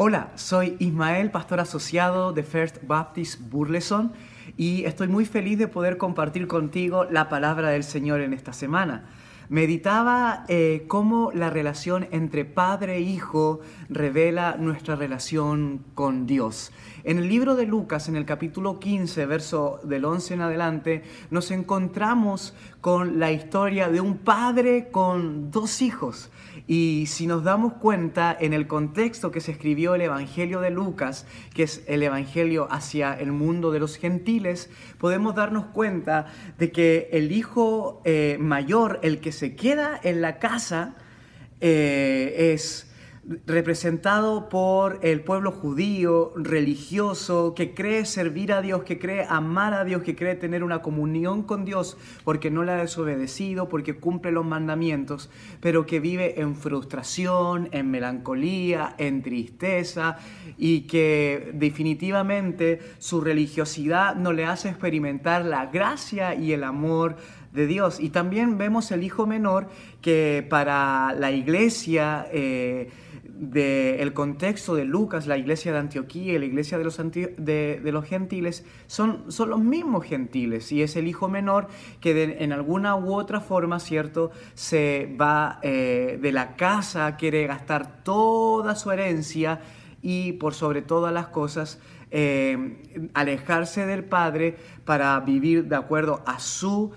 Hola, soy Ismael, pastor asociado de First Baptist Burleson, y estoy muy feliz de poder compartir contigo la palabra del Señor en esta semana. Meditaba cómo la relación entre padre e hijo revela nuestra relación con Dios. En el libro de Lucas, en el capítulo 15, verso del 11 en adelante, nos encontramos con la historia de un padre con dos hijos. Y si nos damos cuenta, en el contexto que se escribió el Evangelio de Lucas, que es el Evangelio hacia el mundo de los gentiles, podemos darnos cuenta de que el hijo mayor, el que se queda en la casa, es representado por el pueblo judío, religioso, que cree servir a Dios, que cree amar a Dios, que cree tener una comunión con Dios porque no le ha desobedecido, porque cumple los mandamientos, pero que vive en frustración, en melancolía, en tristeza, y que definitivamente su religiosidad no le hace experimentar la gracia y el amor de Dios. Y también vemos el hijo menor, que para la iglesia del contexto de Lucas, la iglesia de Antioquía y la iglesia de los gentiles son los mismos gentiles, y es el hijo menor que en alguna u otra forma, ¿cierto?, se va de la casa, quiere gastar toda su herencia y por sobre todas las cosas alejarse del padre para vivir de acuerdo a su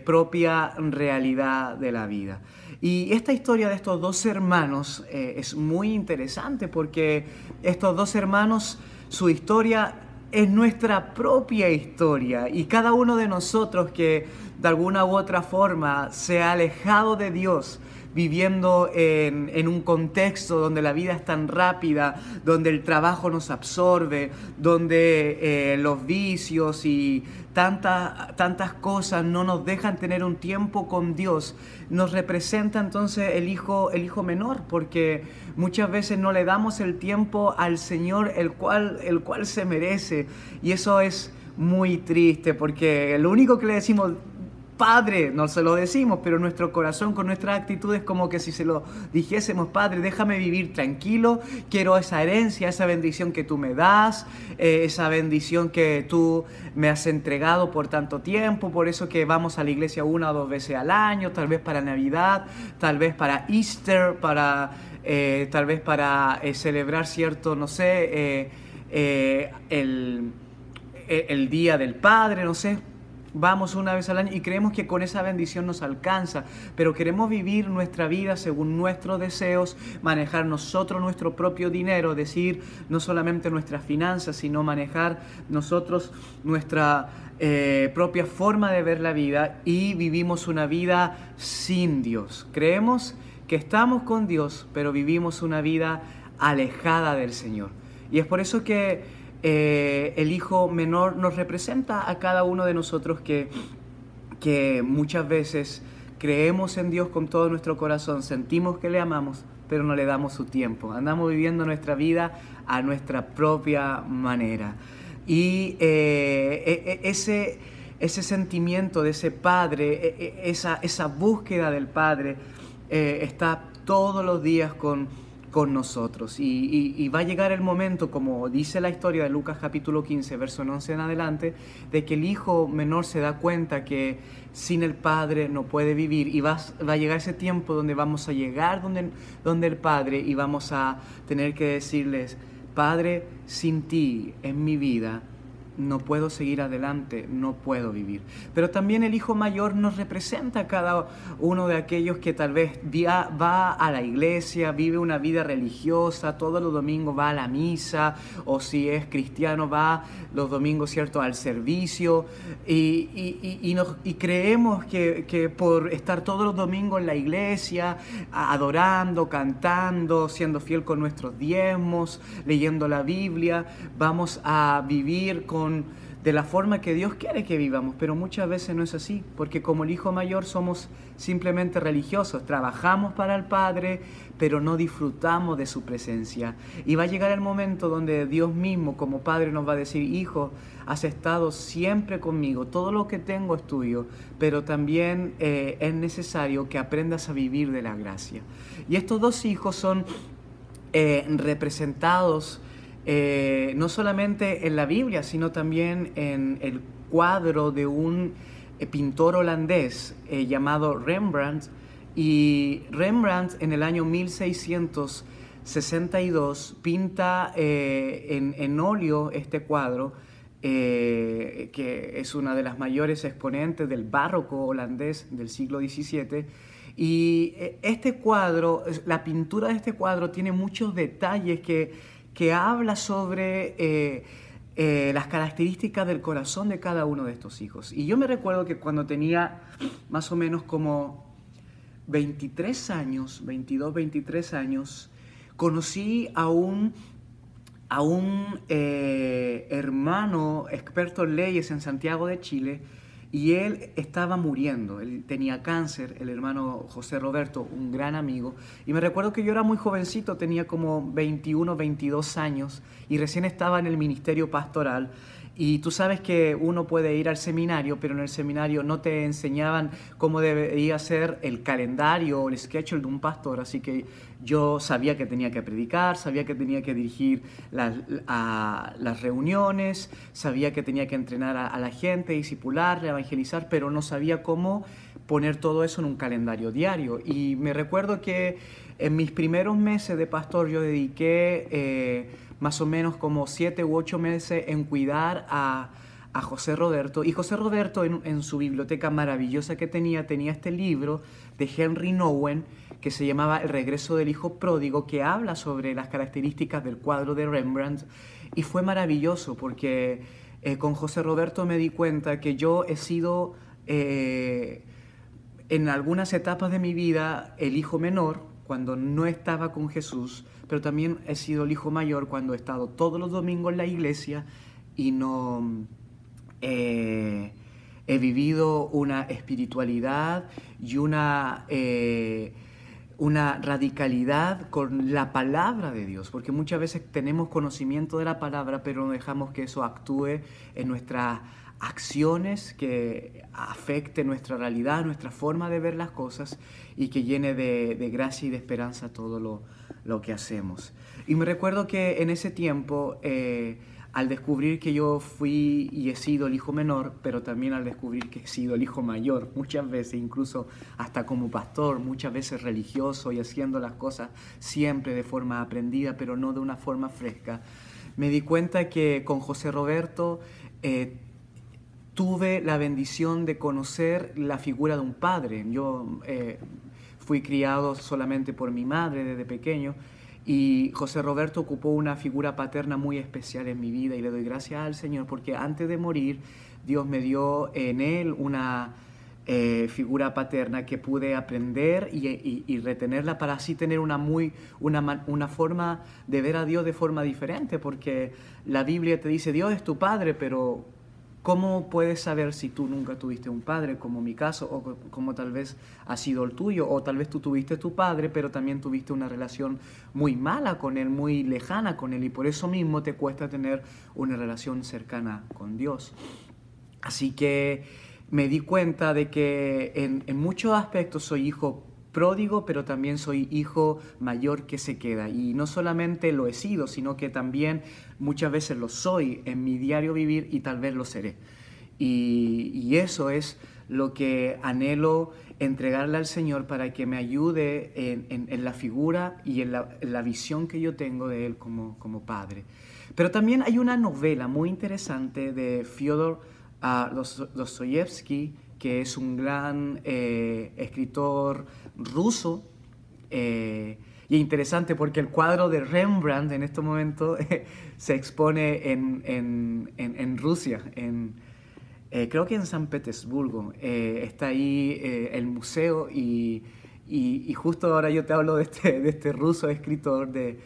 propia realidad de la vida. Y esta historia de estos dos hermanos es muy interesante, porque estos dos hermanos, su historia es nuestra propia historia, y cada uno de nosotros que de alguna u otra forma se ha alejado de Dios, viviendo en un contexto donde la vida es tan rápida, donde el trabajo nos absorbe, donde los vicios y tantas cosas no nos dejan tener un tiempo con Dios, nos representa entonces el hijo menor, porque muchas veces no le damos el tiempo al Señor el cual se merece, y eso es muy triste, porque lo único que le decimos: Padre, no se lo decimos, pero nuestro corazón, con nuestras actitudes, como que si se lo dijésemos: Padre, déjame vivir tranquilo, quiero esa herencia, esa bendición que tú me das, esa bendición que tú me has entregado por tanto tiempo, por eso que vamos a la iglesia 1 o 2 veces al año, tal vez para Navidad, tal vez para Easter, tal vez para celebrar, cierto, no sé, el Día del Padre, no sé. Vamos una vez al año y creemos que con esa bendición nos alcanza, pero queremos vivir nuestra vida según nuestros deseos, manejar nosotros nuestro propio dinero, decir, no solamente nuestras finanzas, sino manejar nosotros nuestra propia forma de ver la vida, y vivimos una vida sin Dios. Creemos que estamos con Dios, pero vivimos una vida alejada del Señor. Y es por eso que el hijo menor nos representa a cada uno de nosotros que muchas veces creemos en Dios con todo nuestro corazón, sentimos que le amamos, pero no le damos su tiempo. Andamos viviendo nuestra vida a nuestra propia manera. Y ese sentimiento de ese padre, esa búsqueda del padre, está todos los días con nosotros, y va a llegar el momento, como dice la historia de Lucas capítulo 15, verso 11 en adelante, de que el hijo menor se da cuenta que sin el padre no puede vivir, y va a llegar ese tiempo donde vamos a llegar donde el padre, y vamos a tener que decirles: Padre, sin ti en mi vida no puedo seguir adelante, no puedo vivir. Pero también el hijo mayor nos representa a cada uno de aquellos que tal vez va a la iglesia, vive una vida religiosa, todos los domingos va a la misa, o si es cristiano va los domingos, ¿cierto?, al servicio, y creemos que por estar todos los domingos en la iglesia, adorando, cantando, siendo fiel con nuestros diezmos, leyendo la Biblia, vamos a vivir de la forma que Dios quiere que vivamos. Pero muchas veces no es así, porque como el hijo mayor somos simplemente religiosos, trabajamos para el Padre, pero no disfrutamos de su presencia. Y va a llegar el momento donde Dios mismo como Padre nos va a decir: Hijo, has estado siempre conmigo, todo lo que tengo es tuyo, pero también es necesario que aprendas a vivir de la gracia. Y estos dos hijos son representados no solamente en la Biblia, sino también en el cuadro de un pintor holandés llamado Rembrandt. Y Rembrandt en el año 1662 pinta en óleo este cuadro, que es una de las mayores exponentes del barroco holandés del siglo XVII. Y este cuadro, la pintura de este cuadro tiene muchos detalles que habla sobre las características del corazón de cada uno de estos hijos. Y yo me recuerdo que cuando tenía más o menos como 23 años, 22, 23 años, conocí a un hermano experto en leyes en Santiago de Chile, y él estaba muriendo, él tenía cáncer, el hermano José Roberto, un gran amigo. Y me recuerdo que yo era muy jovencito, tenía como 21, 22 años, y recién estaba en el ministerio pastoral. Y tú sabes que uno puede ir al seminario, pero en el seminario no te enseñaban cómo debería ser el calendario o el schedule de un pastor. Así que yo sabía que tenía que predicar, sabía que tenía que dirigir las reuniones, sabía que tenía que entrenar a la gente, discipularla, evangelizar, pero no sabía cómo poner todo eso en un calendario diario. Y me recuerdo que en mis primeros meses de pastor yo dediqué más o menos como 7 u 8 meses en cuidar a José Roberto. Y José Roberto en su biblioteca maravillosa que tenía este libro de Henry Nouwen que se llamaba El regreso del hijo pródigo, que habla sobre las características del cuadro de Rembrandt. Y fue maravilloso porque con José Roberto me di cuenta que yo he sido en algunas etapas de mi vida el hijo menor cuando no estaba con Jesús, pero también he sido el hijo mayor cuando he estado todos los domingos en la iglesia y no he vivido una espiritualidad y una radicalidad con la palabra de Dios, porque muchas veces tenemos conocimiento de la palabra, pero no dejamos que eso actúe en nuestras acciones, que afecte nuestra realidad, nuestra forma de ver las cosas y que llene de gracia y de esperanza todo lo que hacemos. Y me recuerdo que en ese tiempo, al descubrir que yo fui y he sido el hijo menor, pero también al descubrir que he sido el hijo mayor, muchas veces, incluso hasta como pastor, muchas veces religioso y haciendo las cosas siempre de forma aprendida, pero no de una forma fresca, me di cuenta que con José Roberto tuve la bendición de conocer la figura de un padre. Yo fui criado solamente por mi madre desde pequeño, y José Roberto ocupó una figura paterna muy especial en mi vida, y le doy gracias al Señor porque antes de morir Dios me dio en él una figura paterna que pude aprender y retenerla para así tener una forma de ver a Dios de forma diferente, porque la Biblia te dice Dios es tu padre, pero ¿cómo puedes saber si tú nunca tuviste un padre, como mi caso, o como tal vez ha sido el tuyo? O tal vez tú tuviste tu padre, pero también tuviste una relación muy mala con él, muy lejana con él, y por eso mismo te cuesta tener una relación cercana con Dios. Así que me di cuenta de que en muchos aspectos soy hijo pródigo, pero también soy hijo mayor que se queda. Y no solamente lo he sido, sino que también muchas veces lo soy en mi diario vivir y tal vez lo seré. Y eso es lo que anhelo entregarle al Señor para que me ayude en la figura y en la visión que yo tengo de Él como Padre. Pero también hay una novela muy interesante de Fyodor Dostoyevsky, que es un gran escritor ruso, y interesante porque el cuadro de Rembrandt en este momento se expone en Rusia, creo que en San Petersburgo. Está ahí el museo, y justo ahora yo te hablo de este ruso escritor de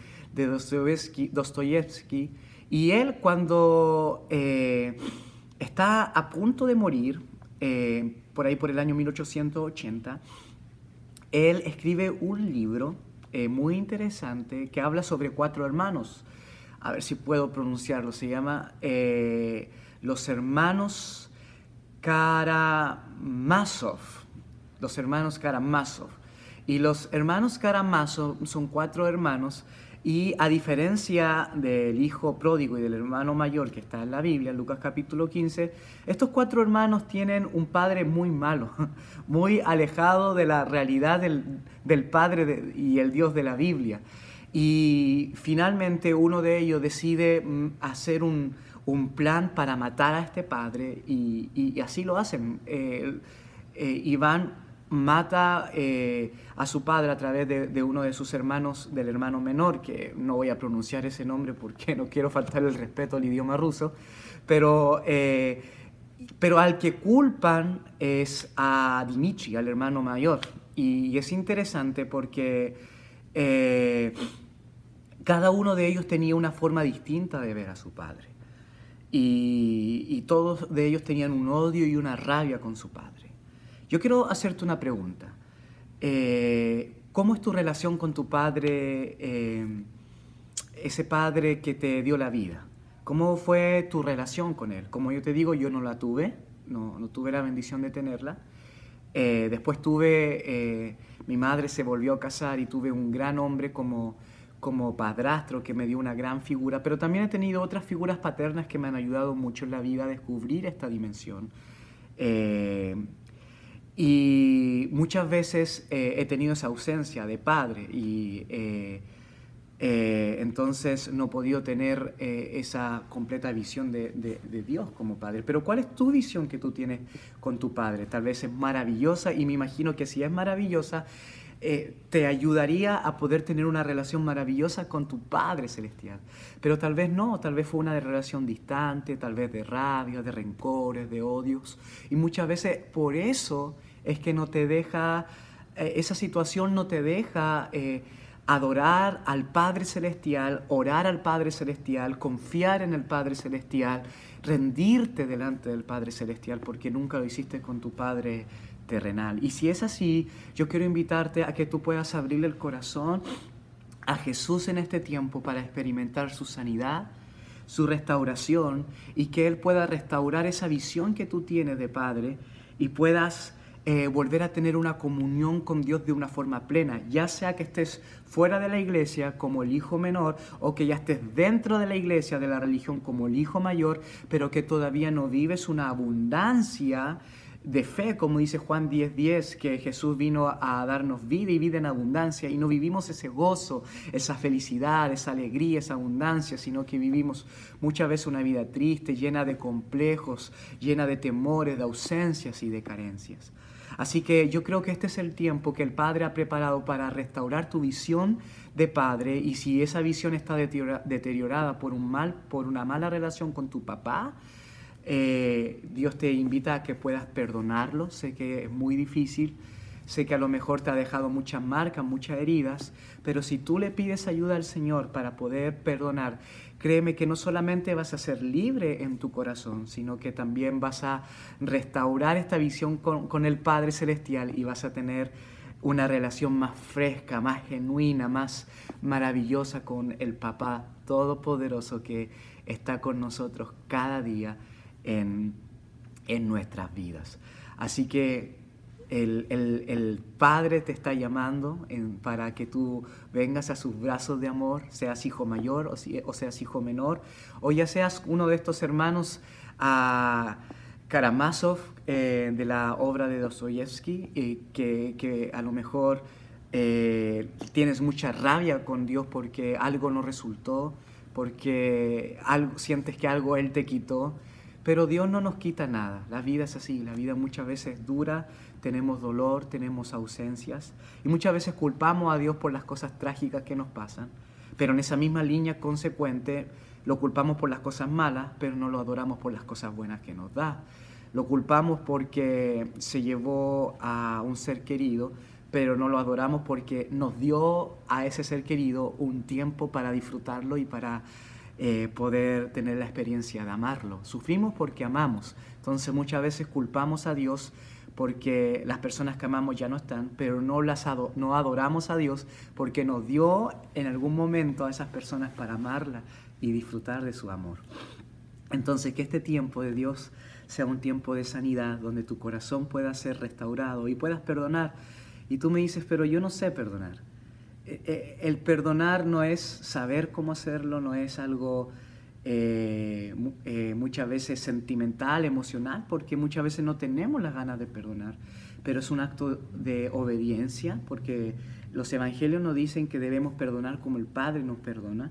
Dostoyevsky, y él cuando está a punto de morir, por ahí por el año 1880, él escribe un libro muy interesante que habla sobre 4 hermanos. A ver si puedo pronunciarlo. Se llama Los Hermanos Karamazov. Los Hermanos Karamazov. Y los hermanos Karamazov son 4 hermanos, Y a diferencia del hijo pródigo y del hermano mayor que está en la Biblia, en Lucas capítulo 15, estos 4 hermanos tienen un padre muy malo, muy alejado de la realidad del padre y el Dios de la Biblia. Y finalmente uno de ellos decide hacer un plan para matar a este padre y así lo hacen. Iván mata a su padre a través de uno de sus hermanos, del hermano menor, que no voy a pronunciar ese nombre porque no quiero faltar el respeto al idioma ruso, pero al que culpan es a Dimitri, al hermano mayor. Y es interesante porque cada uno de ellos tenía una forma distinta de ver a su padre. Y todos de ellos tenían un odio y una rabia con su padre. Yo quiero hacerte una pregunta. ¿Cómo es tu relación con tu padre, ese padre que te dio la vida? ¿Cómo fue tu relación con él? Como yo te digo, yo no la tuve, no tuve la bendición de tenerla. Después mi madre se volvió a casar y tuve un gran hombre como padrastro que me dio una gran figura, pero también he tenido otras figuras paternas que me han ayudado mucho en la vida a descubrir esta dimensión. Y muchas veces he tenido esa ausencia de padre y entonces no he podido tener esa completa visión de Dios como padre. Pero ¿cuál es tu visión que tú tienes con tu padre? Tal vez es maravillosa y me imagino que si es maravillosa, te ayudaría a poder tener una relación maravillosa con tu Padre Celestial. Pero tal vez no, tal vez fue una relación distante, tal vez de rabia, de rencores, de odios. Y muchas veces por eso es que no te deja, esa situación no te deja adorar al Padre Celestial, orar al Padre Celestial, confiar en el Padre Celestial, rendirte delante del Padre Celestial, porque nunca lo hiciste con tu Padre terrenal. Y si es así, yo quiero invitarte a que tú puedas abrirle el corazón a Jesús en este tiempo para experimentar su sanidad, su restauración, y que Él pueda restaurar esa visión que tú tienes de Padre y puedas volver a tener una comunión con Dios de una forma plena, ya sea que estés fuera de la iglesia como el hijo menor o que ya estés dentro de la iglesia, de la religión, como el hijo mayor, pero que todavía no vives una abundancia de fe, como dice Juan 10:10, que Jesús vino a darnos vida y vida en abundancia, y no vivimos ese gozo, esa felicidad, esa alegría, esa abundancia, sino que vivimos muchas veces una vida triste, llena de complejos, llena de temores, de ausencias y de carencias. Así que yo creo que este es el tiempo que el Padre ha preparado para restaurar tu visión de Padre, y si esa visión está deteriorada por una mala relación con tu papá, Dios te invita a que puedas perdonarlo. Sé que es muy difícil, sé que a lo mejor te ha dejado muchas marcas, muchas heridas, pero si tú le pides ayuda al Señor para poder perdonar, créeme que no solamente vas a ser libre en tu corazón, sino que también vas a restaurar esta visión con el Padre Celestial y vas a tener una relación más fresca, más genuina, más maravillosa con el Papá Todopoderoso que está con nosotros cada día en nuestras vidas. Así que el Padre te está llamando para que tú vengas a sus brazos de amor, seas hijo mayor o seas hijo menor, o ya seas uno de estos hermanos Karamazov de la obra de Dostoyevsky, que a lo mejor tienes mucha rabia con Dios porque algo no resultó, porque sientes que algo Él te quitó. Pero Dios no nos quita nada. La vida es así, la vida muchas veces es dura, tenemos dolor, tenemos ausencias y muchas veces culpamos a Dios por las cosas trágicas que nos pasan, pero en esa misma línea consecuente lo culpamos por las cosas malas, pero no lo adoramos por las cosas buenas que nos da. Lo culpamos porque se llevó a un ser querido, pero no lo adoramos porque nos dio a ese ser querido un tiempo para disfrutarlo y para poder tener la experiencia de amarlo. Sufrimos porque amamos. Entonces muchas veces culpamos a Dios porque las personas que amamos ya no están, pero no adoramos a Dios porque nos dio en algún momento a esas personas para amarla y disfrutar de su amor. Entonces que este tiempo de Dios sea un tiempo de sanidad, donde tu corazón pueda ser restaurado y puedas perdonar. Y tú me dices, pero yo no sé perdonar. el perdonar no es saber cómo hacerlo, no es algo muchas veces sentimental, emocional, porque muchas veces no tenemos las ganas de perdonar, pero es un acto de obediencia, porque los evangelios nos dicen que debemos perdonar como el Padre nos perdona,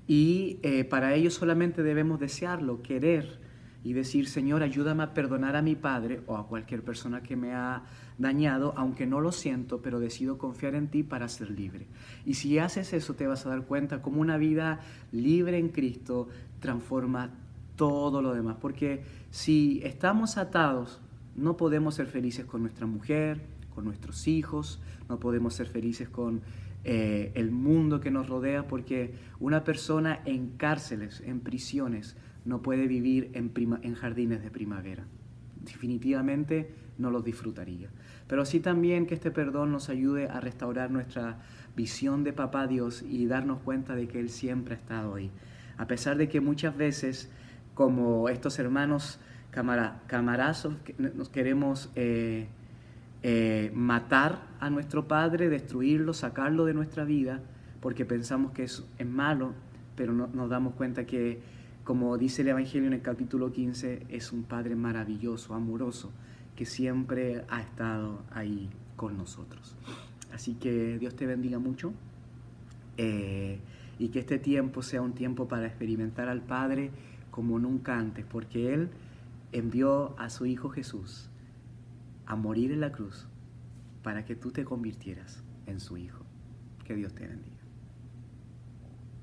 y para ello solamente debemos desearlo, querer, y decir, Señor, ayúdame a perdonar a mi padre o a cualquier persona que me ha dañado, aunque no lo siento, pero decido confiar en ti para ser libre. Y si haces eso, te vas a dar cuenta cómo una vida libre en Cristo transforma todo lo demás. Porque si estamos atados, no podemos ser felices con nuestra mujer, con nuestros hijos, no podemos ser felices con el mundo que nos rodea, porque una persona en cárceles, en prisiones, no puede vivir en jardines de primavera. Definitivamente no los disfrutaría. Pero sí también que este perdón nos ayude a restaurar nuestra visión de Papá Dios y darnos cuenta de que Él siempre ha estado ahí. A pesar de que muchas veces, como estos hermanos camarazos, nos queremos matar a nuestro Padre, destruirlo, sacarlo de nuestra vida, porque pensamos que es malo, pero no, nos damos cuenta que, como dice el Evangelio en el capítulo 15, es un Padre maravilloso, amoroso, que siempre ha estado ahí con nosotros. Así que Dios te bendiga mucho y que este tiempo sea un tiempo para experimentar al Padre como nunca antes, porque Él envió a su Hijo Jesús a morir en la cruz para que tú te convirtieras en su Hijo. Que Dios te bendiga.